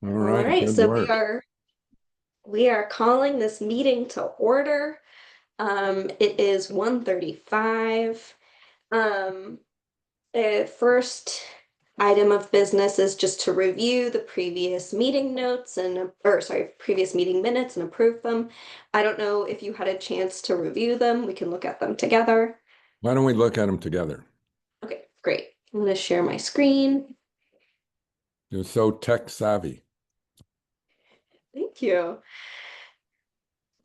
All All right, right, good so work. we are calling this meeting to order. It is 1:35. Um, the first item of business is just to review the previous meeting notes previous meeting minutes and approve them. I don't know if you had a chance to review them. We can look at them together. Why don't we look at them together? Okay, great. I'm going to share my screen. You're so tech savvy. Thank you.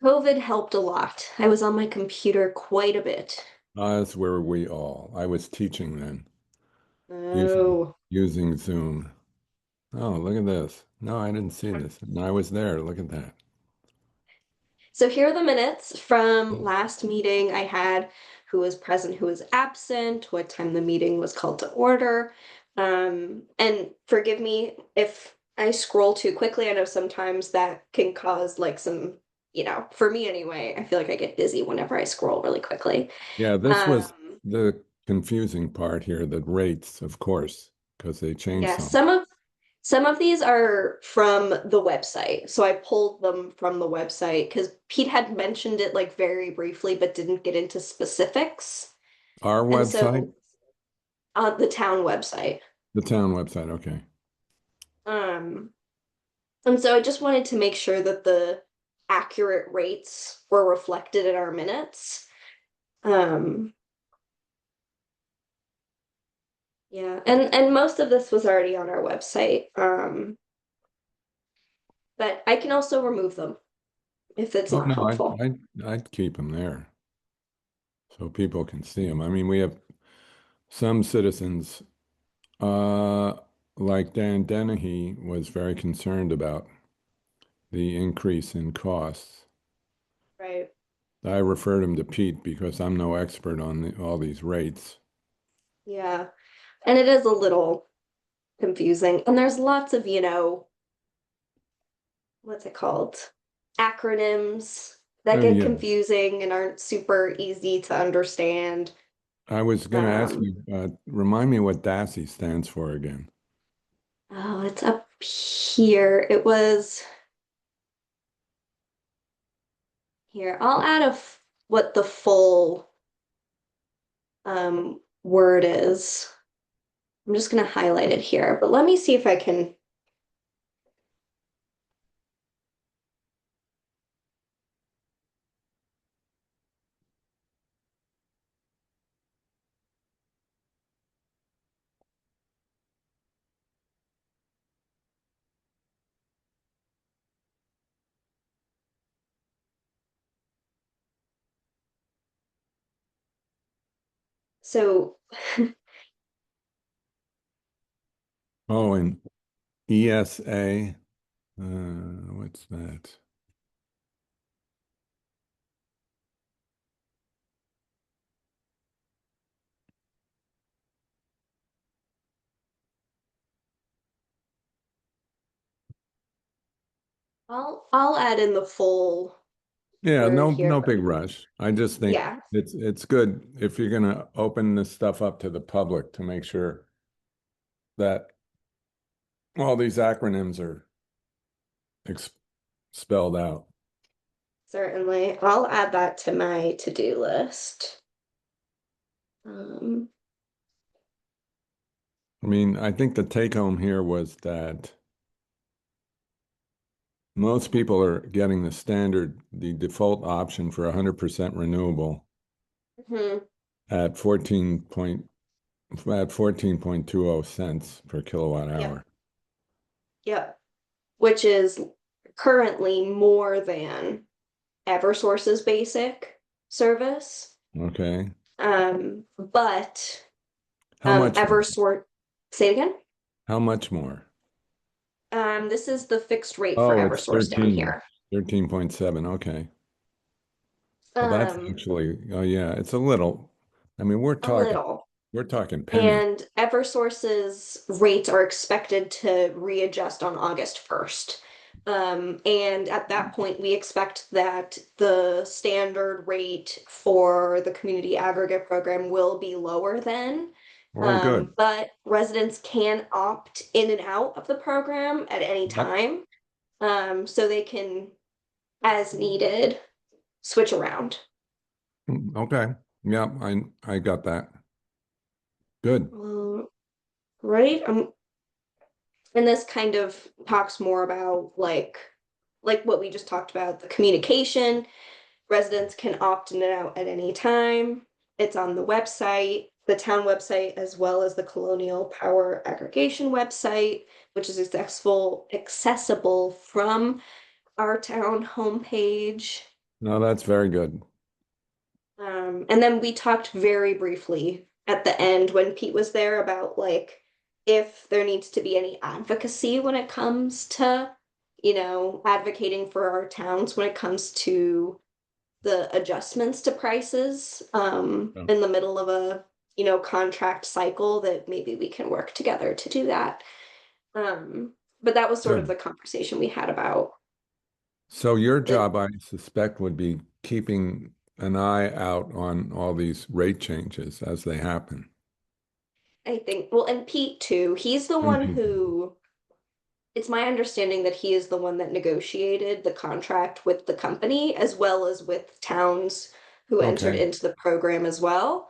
COVID helped a lot. I was on my computer quite a bit. As were we all. I was teaching then, using Oh. using Zoom. Oh, look at this. No, I didn't see this. And I was there. Look at that. So here are the minutes from last meeting. I had who was present, who was absent, what time the meeting was called to order. And forgive me if I scroll too quickly. I know sometimes that can cause like some, for me anyway, I feel like I get dizzy whenever I scroll really quickly. Yeah, this was Um, the confusing part here, the rates, of course, because they changed yeah, some. some of these are from the website. So I pulled them from the website because Pete had mentioned it like very briefly, but didn't get into specifics. Our And website, so on the town website. the town website. Okay. Um, and so I just wanted to make sure that the accurate rates were reflected in our minutes. Um, yeah, and most of this was already on our website. But I can also remove them if it's Oh not no, helpful. I'd keep them there so people can see them. I mean, we have some citizens, uh, like Dan Dennehy, was very concerned about the increase in costs. Right. I referred him to Pete because I'm no expert on all these rates. Yeah. And it is a little confusing. And there's lots of, what's it called? Acronyms that Oh get yeah, confusing and aren't super easy to understand. I was going to ask Um, you, remind me what DASI stands for again. oh, it's up here. It was here. I'll add what the full word is. I'm just gonna highlight it here, but let me see if I can. So Oh, and ESA, what's that? I'll add in the full Yeah, word here. no big rush. I just think Yeah, it's good if you're going to open this stuff up to the public to make sure that all these acronyms are ex spelled out. certainly. I'll add that to my to-do list. Um, I mean, I think the take home here was that most people are getting the default option for 100% renewable mhm. at 14.20 cents per kilowatt Yep, hour. yep. Which is currently more than Eversource's basic service. Okay. But How much more? Eversource, say it again. How much more? This is the fixed rate for Oh, it's Eversource down here. 13.7. Okay. Well, that's Um, actually, oh yeah, it's a little. I mean, a little. we're talking pennies. And Eversource's rates are expected to readjust on August 1st. And at that point, we expect that the standard rate for the community aggregate program will be lower then. Oh, good. But residents can opt in and out of the program at any Yep. time. So they can, as needed, switch around. Okay. Yep. I got that. Good. Um, right? And this kind of talks more about like what we just talked about, the communication. Residents can opt in and out at any time. It's on the website, the town website, as well as the Colonial Power Aggregation website, which is accessible from our town homepage. No, that's very good. And then we talked very briefly at the end when Pete was there about like if there needs to be any advocacy when it comes to, advocating for our towns when it comes to the adjustments to prices Yeah. in the middle of a, contract cycle that maybe we can work together to do that. But that was sort of Good. the conversation we had about So your the job, I suspect, would be keeping an eye out on all these rate changes as they happen. I think, well, and Pete too, he's the one Mhm. who it's my understanding that he is the one that negotiated the contract with the company as well as with towns who entered Okay. into the program as well.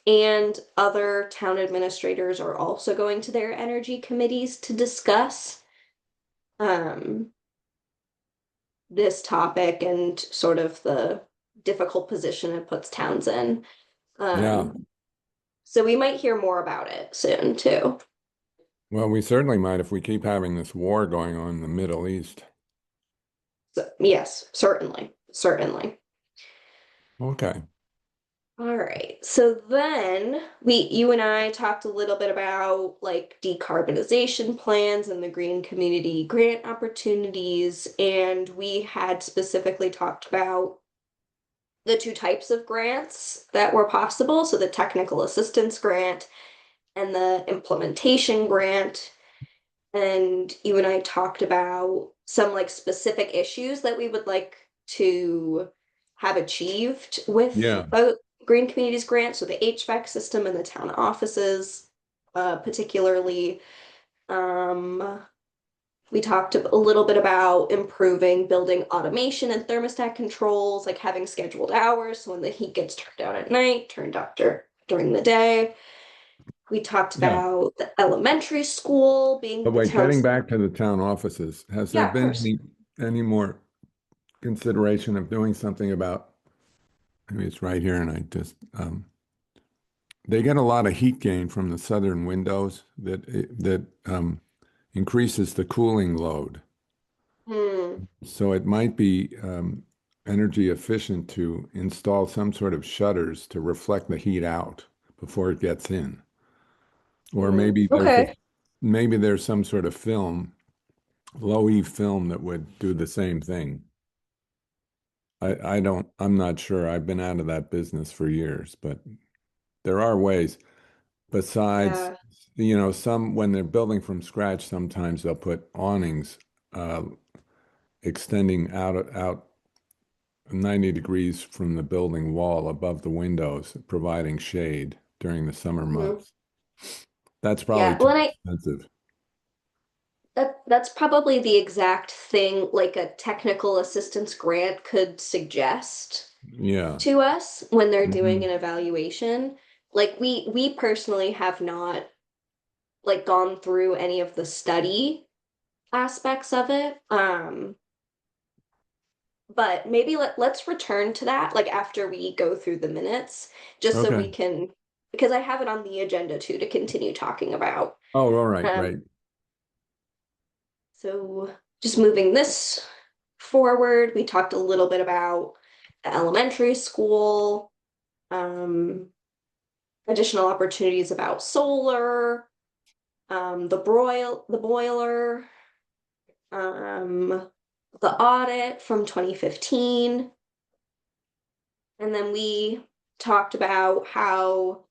And other town administrators are also going to their energy committees to discuss um, this topic and sort of the difficult position it puts towns in. Yeah. Um, so we might hear more about it soon too. Well, we certainly might if we keep having this war going on in the Middle East. So, yes, certainly, certainly. Okay. All right. So then you and I talked a little bit about like decarbonization plans and the green community grant opportunities, and we had specifically talked about the two types of grants that were possible. So the technical assistance grant and the implementation grant. And you and I talked about some like specific issues that we would like to have achieved with Yeah. a Green Communities grant. So the HVAC system in the town offices, particularly. Um, we talked a little bit about improving building automation and thermostat controls, like having scheduled hours so when the heat gets turned down at night, turned up during the day. We talked Yeah. about the elementary school being But the wait, getting town's. back to the town offices, has there Yeah, of been course. any more consideration of doing something about, I mean, it's right here and I just, they get a lot of heat gain from the southern windows that increases the cooling load. Hmm. So it might be energy efficient to install some sort of shutters to reflect the heat out before it gets in. Or Okay. maybe there's some sort of film, low E film that would do the same thing. I'm not sure. I've been out of that business for years, but there are ways. Besides, Yeah. some when they're building from scratch, sometimes they'll put awnings uh, extending out 90 degrees from the building wall above the windows, providing shade during the summer Mhm. months. That's probably Yeah. Well, too and expensive. that's probably the exact thing like a technical assistance grant could suggest Yeah. to us when they're doing Mhm. an evaluation. Like we personally have not like gone through any of the study aspects of it. But maybe let's return to that like after we go through the minutes, just so we Okay. can because I have it on the agenda too to continue talking about. Oh, all right, Um, right. so just moving this forward, we talked a little bit about the elementary school, um, additional opportunities about solar, the boiler, um, the audit from 2015. And then we talked about how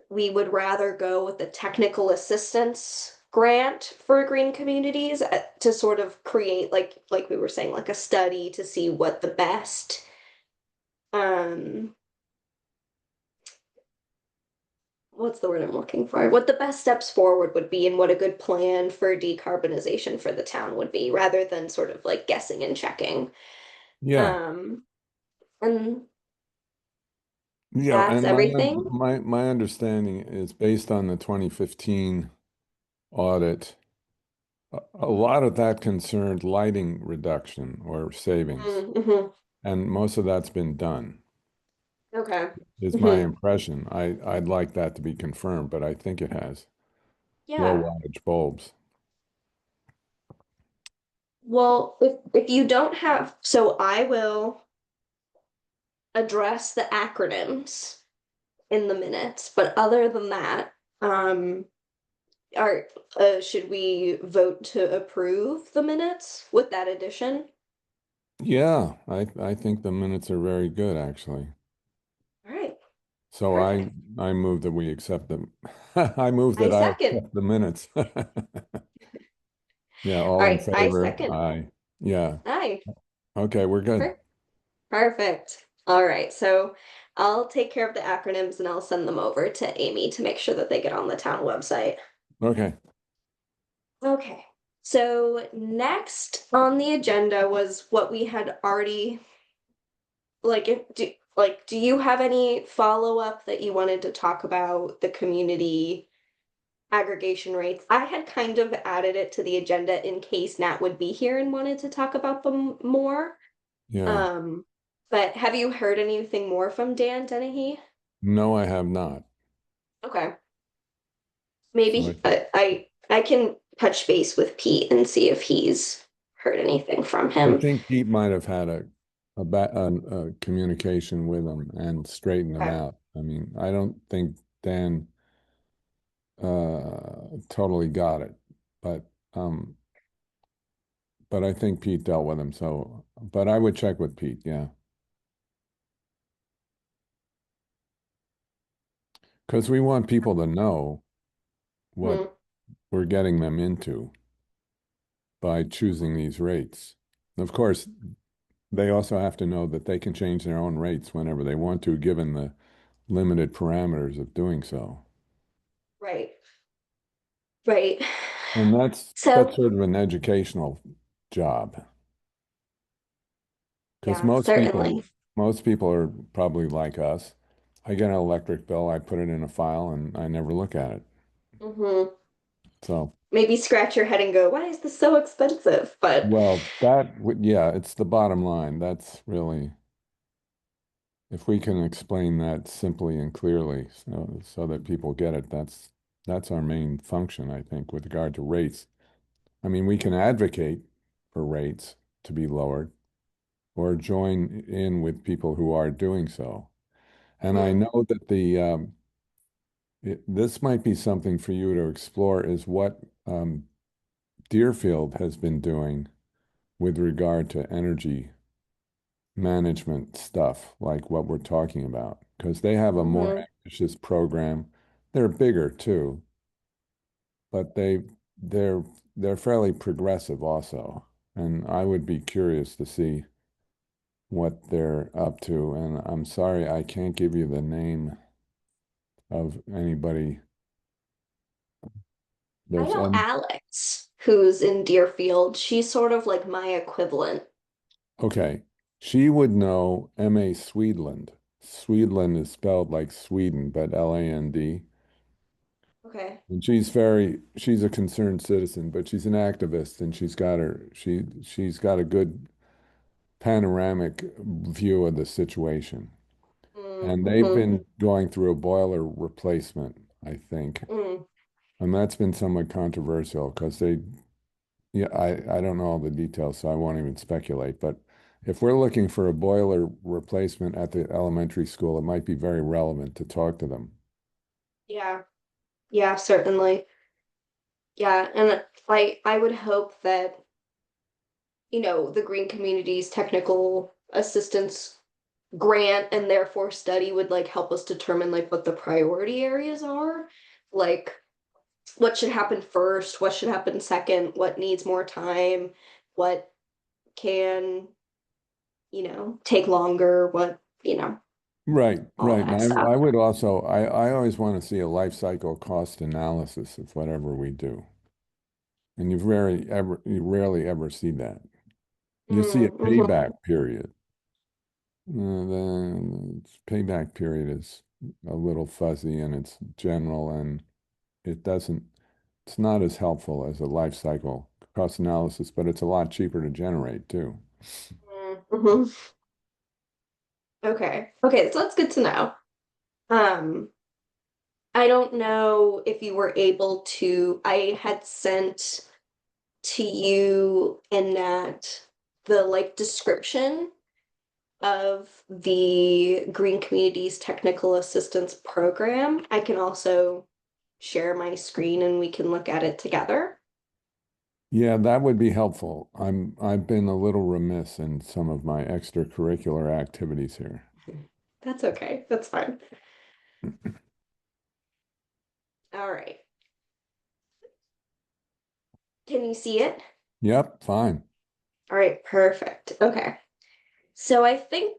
we would rather go with the technical assistance grant for green communities to sort of create like we were saying like a study to see what the best um what's the word I'm looking for? What the best steps forward would be and what a good plan for decarbonization for the town would be, rather than sort of like guessing and checking. Yeah. Um, and Yeah, that's and everything. my understanding is based on the 2015 audit. A lot of that concerned lighting reduction or savings, Mm-hmm. and most of that's been done, Okay. is my Hmm. impression. I'd like that to be confirmed, but I think it has. Low Yeah. wattage bulbs. Well, if you don't have, so I will address the acronyms in the minutes, but other than that, um, are should we vote to approve the minutes with that addition? Yeah, I think the minutes are very good, actually. All right. So Perfect. I move that we accept them. I move I that I second. accept the minutes. Yeah, All all in right, I favor? second. Aye. Yeah. Aye. Okay, we're good. Per Perfect. All right, so I'll take care of the acronyms and I'll send them over to Amy to make sure that they get on the town website. Okay. Okay. So next on the agenda was what we had already do you have any follow-up that you wanted to talk about the community aggregation rates? I had kind of added it to the agenda in case Nat would be here and wanted to talk about them more. Yeah. Um, but have you heard anything more from Dan Dennehy? No, I have not. Okay. So Maybe I can touch base with Pete and see if he's heard anything from I him. think Pete might have had a communication with him and straightened him Okay. out. I mean, I don't think Dan totally got it, but um, but I think Pete dealt with him. So, but I would check with Pete, yeah, because we want people to know what Hmm. we're getting them into by choosing these rates. Of course, they also have to know that they can change their own rates whenever they want to, given the limited parameters of doing so. Right. Right. And that's So, sort of an educational job because yeah, certainly. most people are probably like us. I get an electric bill, I put it in a file, and I never look at it. Hmm. So, Maybe scratch your head and go, why is this so expensive? But well, yeah, it's the bottom line. That's really, if we can explain that simply and clearly so that people get it, that's our main function, I think, with regard to rates. I mean, we can advocate for rates to be lowered or join in with people who are doing so. And I hmm, know that this might be something for you to explore is what Deerfield has been doing with regard to energy management stuff, like what we're talking about, because they have a more hmm. ambitious program. They're bigger too, but they're they're fairly progressive also. And I would be curious to see what they're up to. And I'm sorry, I can't give you the name of anybody. I There's know and Alex, who's in Deerfield. She's sort of like my equivalent. okay, she would know M.A. Swedland. Swedland is spelled like Sweden, but Land. Okay. And she's a concerned citizen, but she's an activist and she's got a good panoramic view of the situation. And they've Mm-hmm. been going through a boiler replacement, I think. Mm. And that's been somewhat controversial because yeah, I don't know all the details, so I won't even speculate. But if we're looking for a boiler replacement at the elementary school, it might be very relevant to talk to them. Yeah. Yeah, certainly. Yeah, and I would hope that, the Green Communities Technical Assistance grant and therefore study would like help us determine like what the priority areas are. Like what should happen first, what should happen second, what needs more time, what can, take longer, what. Right, all right. And that stuff. I would also, I always want to see a life cycle cost analysis of whatever we do. And you rarely ever see that. You see a Mm-hmm. payback period. The payback period is a little fuzzy and it's general and it doesn't, it's not as helpful as a life cycle cost analysis, but it's a lot cheaper to generate too. Mm-hmm. Okay. Okay, so that's good to know. Um, I don't know if you were able to, I had sent to you in that the like description of the Green Communities Technical Assistance Program. I can also share my screen and we can look at it together. Yeah, that would be helpful. I've been a little remiss in some of my extracurricular activities here. That's okay. That's fine. All right. Can you see it? Yep, fine. All right, perfect. Okay. So I think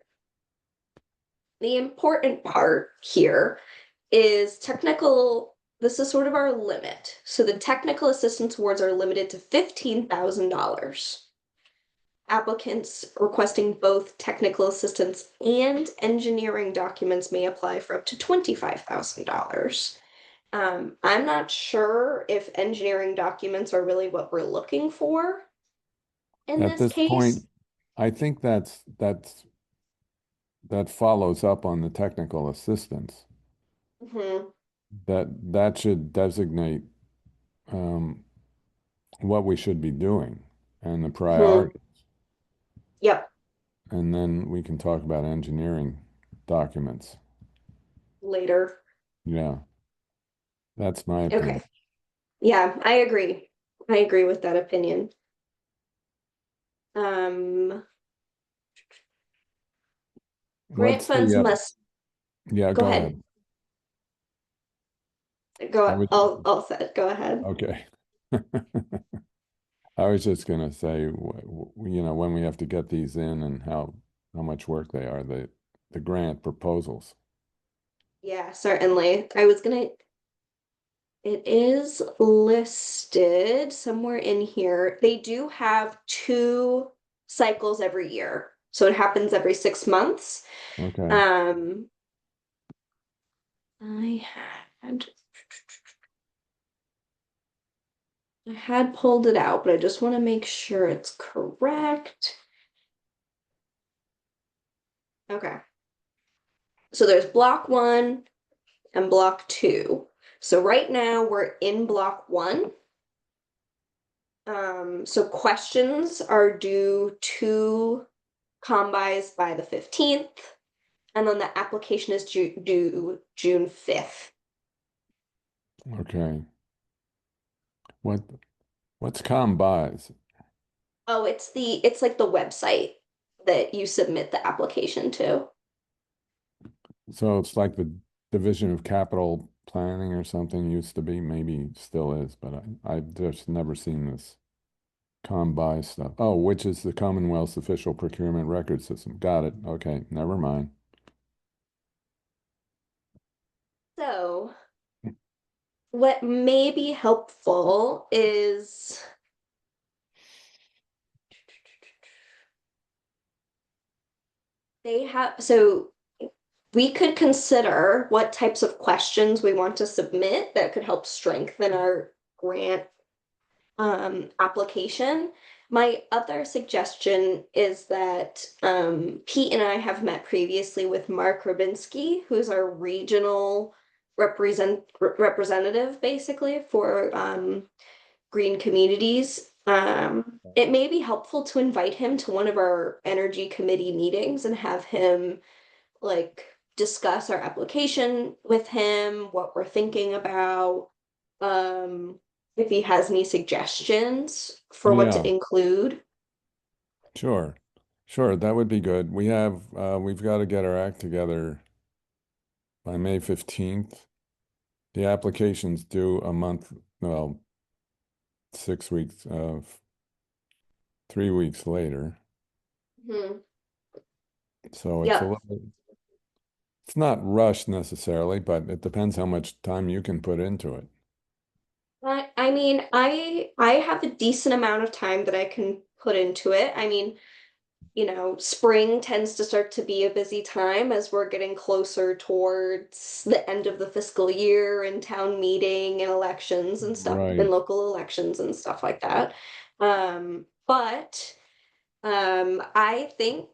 the important part here is technical. This is sort of our limit. So the technical assistance awards are limited to $15,000. Applicants requesting both technical assistance and engineering documents may apply for up to $25,000. I'm not sure if engineering documents are really what we're looking for in At this this point, case. I think that follows up on the technical assistance. Hmm. That should designate um, what we should be doing and the Hmm. priority. Yep, And then we can talk about engineering documents. later. Yeah, that's my Okay. opinion. Yeah, I agree. I agree with that opinion. Um, Grant What's funds the, must yeah, go go ahead. ahead. I Go. was, I'll say it. Go ahead. okay. I was just going to say, when we have to get these in and how much work they are, the grant proposals. Yeah, certainly. I was gonna. It is listed somewhere in here. They do have two cycles every year, so it happens every 6 months. Okay. Um, I had I had pulled it out, but I just want to make sure it's correct. Okay. So there's block one and block two. So right now we're in block one. So questions are due to combis by the 15th, and then the application is due June 5th. Okay. What what's combis? Oh, it's like the website that you submit the application to. So it's like the Division of Capital Planning or something used to be, maybe still is, but I've just never seen this combi stuff. Oh, which is the Commonwealth's official procurement record system. Got it. Okay, never mind. So, what may be helpful is they have, so we could consider what types of questions we want to submit that could help strengthen our grant application. My other suggestion is that Pete and I have met previously with Mark Rabinski, who's our regional representative, basically for green communities. It may be helpful to invite him to one of our energy committee meetings and have him like discuss our application with him, what we're thinking about, um, if he has any suggestions for what to Yeah, include. sure. Sure, that would be good. We've got to get our act together by May 15th. The application's due a month, well, 6 weeks, 3 weeks later. Hmm. So it's a Yep. little. It's not rushed necessarily, but it depends how much time you can put into it. I mean, I have a decent amount of time that I can put into it. I mean, spring tends to start to be a busy time as we're getting closer towards the end of the fiscal year and town meeting and elections and stuff and Right. local elections and stuff like that. But I think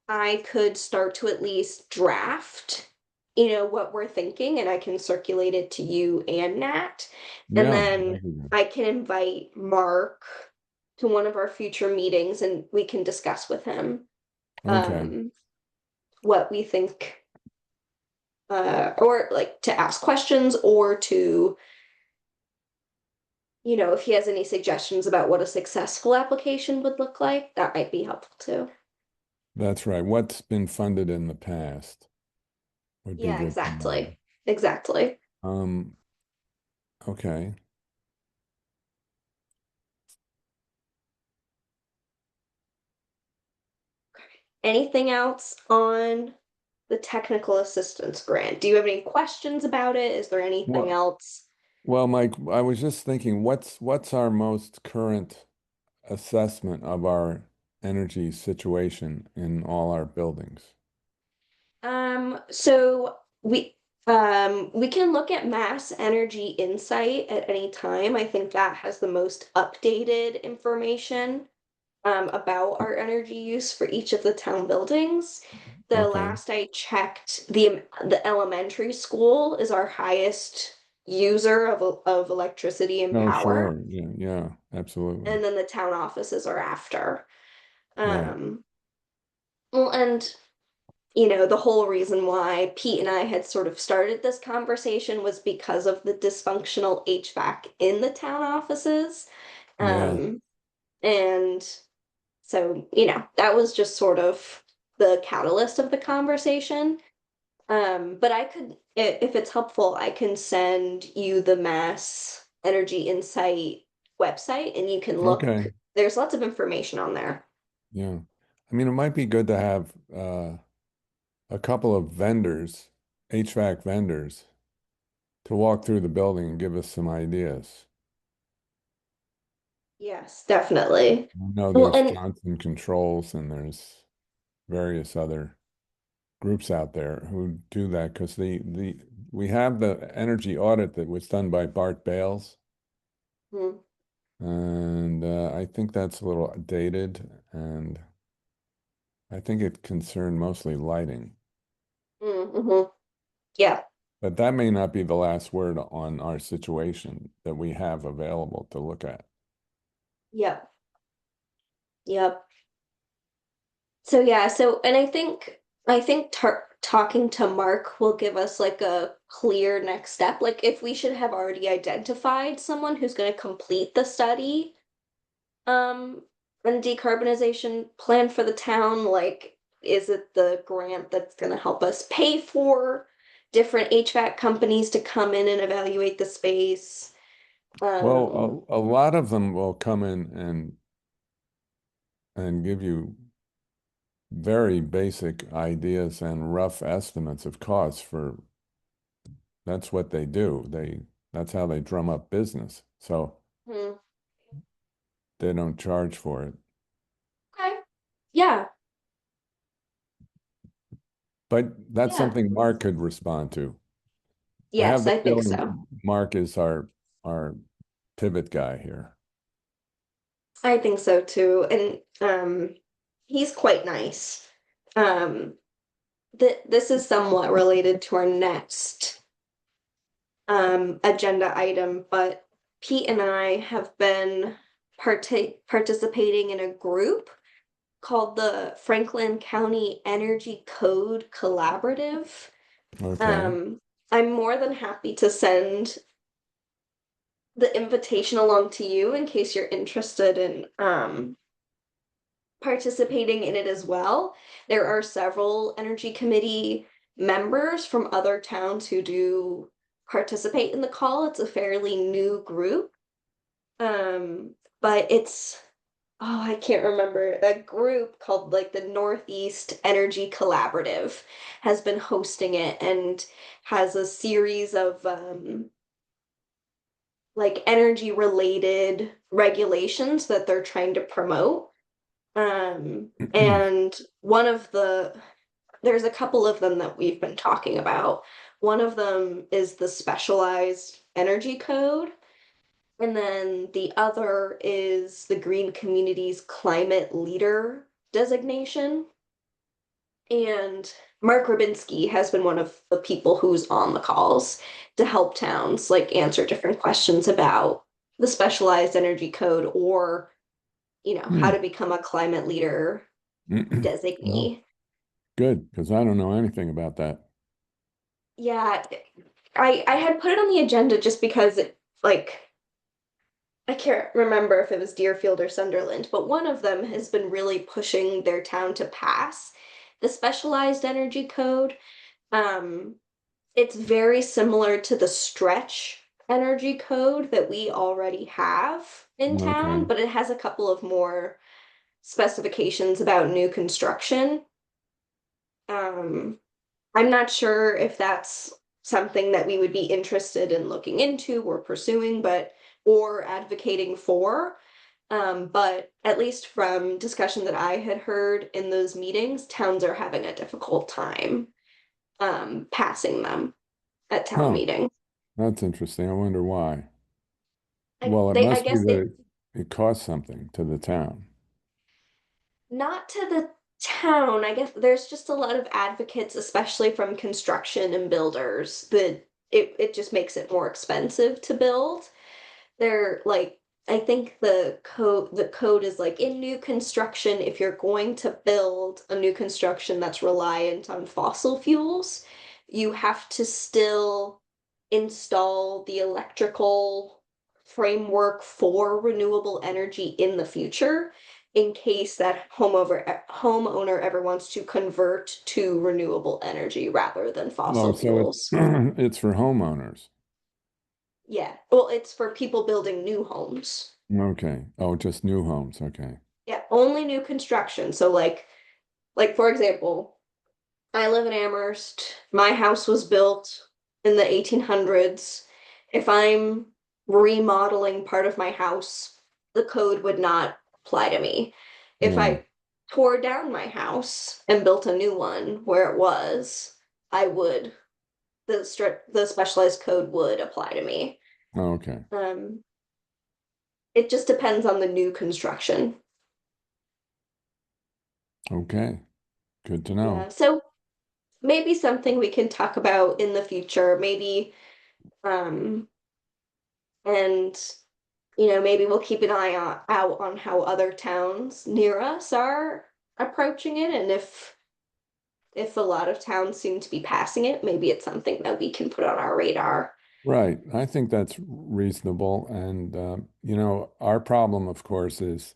I could start to at least draft, what we're thinking, and I can circulate it to you and Nat. And Yeah, then that'd be good. I can invite Mark to one of our future meetings and we can discuss with him Okay. um what we think or like to ask questions or to if he has any suggestions about what a successful application would look like, that might be helpful too. That's right. What's been funded in the past would be Yeah, good to know. exactly. Um, okay. Anything else on the technical assistance grant? Do you have any questions about it? Is there anything Well, else? well, Mike, I was just thinking, what's our most current assessment of our energy situation in all our buildings? So we can look at Mass Energy Insight at any time. I think that has the most updated information about our energy use for each of the town buildings. The Okay. last I checked, the elementary school is our highest user of electricity and No, power, sure. Yeah, yeah, absolutely. and then the town offices are after. Right. Um, well, and the whole reason why Pete and I had sort of started this conversation was because of the dysfunctional HVAC in the town offices. Yeah. Um, and so, that was just sort of the catalyst of the conversation. But if it's helpful, I can send you the Mass Energy Insight website and you can look. Okay. There's lots of information on there. Yeah. I mean, it might be good to have a couple of vendors, HVAC vendors, to walk through the building and give us some ideas. Yes, definitely. I know Well, there's and Johnson Controls and there's various other groups out there who do that because the we have the energy audit that was done by Bart Bales, mm, and I think that's a little dated, and I think it concerned mostly lighting. mm-hmm. Yeah, But that may not be the last word on our situation that we have available to look at. yep, yep. So yeah, and I think talking to Mark will give us like a clear next step. Like if we should have already identified someone who's going to complete the study, um, and decarbonization plan for the town, like is it the grant that's going to help us pay for different HVAC companies to come in and evaluate the space? Um, Well, a lot of them will come in and give you very basic ideas and rough estimates of costs for that's what they do. That's how they drum up business. So hmm, they don't charge for it. okay. Yeah, But that's yeah. something Mark could respond to. I have Yes, the I think so. feeling Mark is our pivot guy here. I think so too. And he's quite nice. Um this is somewhat related to our next agenda item, but Pete and I have been participating in a group called the Franklin County Energy Code Collaborative. Okay. Um I'm more than happy to send the invitation along to you in case you're interested in participating in it as well. There are several energy committee members from other towns who do participate in the call. It's a fairly new group. Um, but it's oh, I can't remember, a group called like the Northeast Energy Collaborative has been hosting it and has a series of like energy related regulations that they're trying to promote. And one of there's a couple of them that we've been talking about. One of them is the specialized energy code. And then the other is the Green Community's climate leader designation. And Mark Rubinski has been one of the people who's on the calls to help towns like answer different questions about the specialized energy code or, how to become a climate leader Well, designee. good, because I don't know anything about that. Yeah, I had put it on the agenda just because like I can't remember if it was Deerfield or Sunderland, but one of them has been really pushing their town to pass the specialized energy code. Um, it's very similar to the stretch energy code that we already have in town, Okay. but it has a couple of more specifications about new construction. Um, I'm not sure if that's something that we would be interested in looking into or pursuing, but or advocating for. But at least from discussion that I had heard in those meetings, towns are having a difficult time passing them at town Huh, meeting. that's interesting. I wonder why. I Well, it they I must be guess they that it costs something to the town. not to the town. I guess there's just a lot of advocates, especially from construction and builders, that it just makes it more expensive to build. They're like, I think the code is like in new construction, if you're going to build a new construction that's reliant on fossil fuels, you have to still install the electrical framework for renewable energy in the future in case that homeowner ever wants to convert to renewable energy rather than Oh, fossil so it's fuels. it's for homeowners. Yeah. Well, it's for people building new homes. Okay. Oh, just new homes. Okay. Yeah, only new construction. So like for example, I live in Amherst. My house was built in the 1800s. If I'm remodeling part of my house, the code would not apply to me. If No. I tore down my house and built a new one where it was, I would the specialized code would apply to me. Okay. Um, it just depends on the new construction. Okay. Good to know. Yeah. So maybe something we can talk about in the future, maybe um and maybe we'll keep an eye out on how other towns near us are approaching it, and if a lot of towns seem to be passing it, maybe it's something that we can put on our radar. Right. I think that's reasonable. And, our problem, of course, is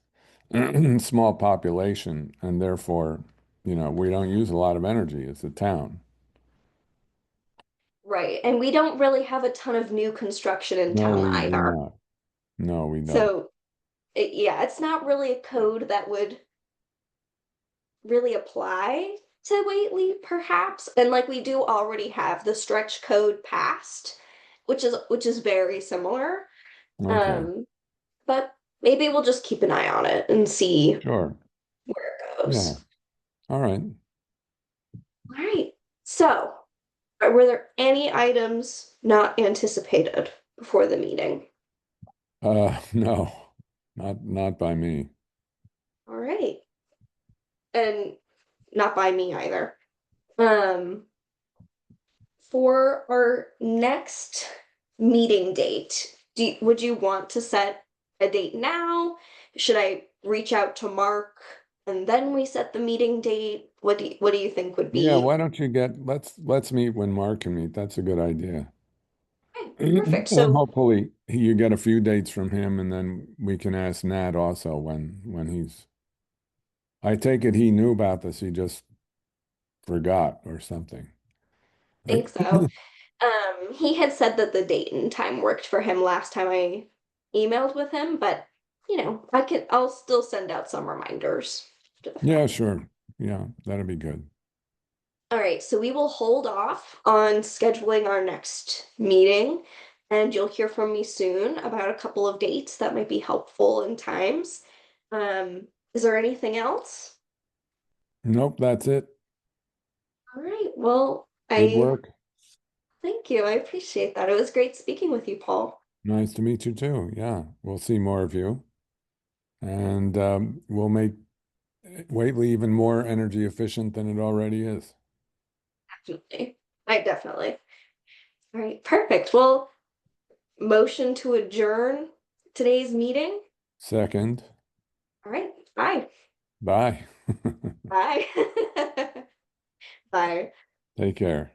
small population, and therefore, we don't use a lot of energy as a town. Right. And we don't really have a ton of new construction in No, town we do either. not. No, we don't. So yeah, it's not really a code that would really apply to Whately, perhaps. And like we do already have the stretch code passed, which is very similar. Okay. Um, but maybe we'll just keep an eye on it and see Sure. where it Yeah. goes. All right. All right. So, were there any items not anticipated before the meeting? No, not by me. All right. And not by me either. Um, for our next meeting date, would you want to set a date now? Should I reach out to Mark and then we set the meeting date? What do you think would Yeah, be why don't you let's meet when Mark can meet. That's a good idea. okay, perfect? And So hopefully you get a few dates from him, and then we can ask Nat also when he's. I take it he knew about this, he just forgot or something. I think so. He had said that the date and time worked for him last time I emailed with him, but I'll still send out some reminders to the Yeah, fact. sure. Yeah, that'd be good. All right, so we will hold off on scheduling our next meeting, and you'll hear from me soon about a couple of dates that might be helpful in times. Is there anything else? Nope, that's it. All right, well, Good I work. thank you. I appreciate that. It was great speaking with you, Paul. Nice to meet you too. Yeah, we'll see more of you. And we'll make Whately even more energy efficient than it already is. Definitely. I definitely. All right, perfect. Well, motion to adjourn today's meeting. Second, All right, bye. bye. Bye. Bye. Take care.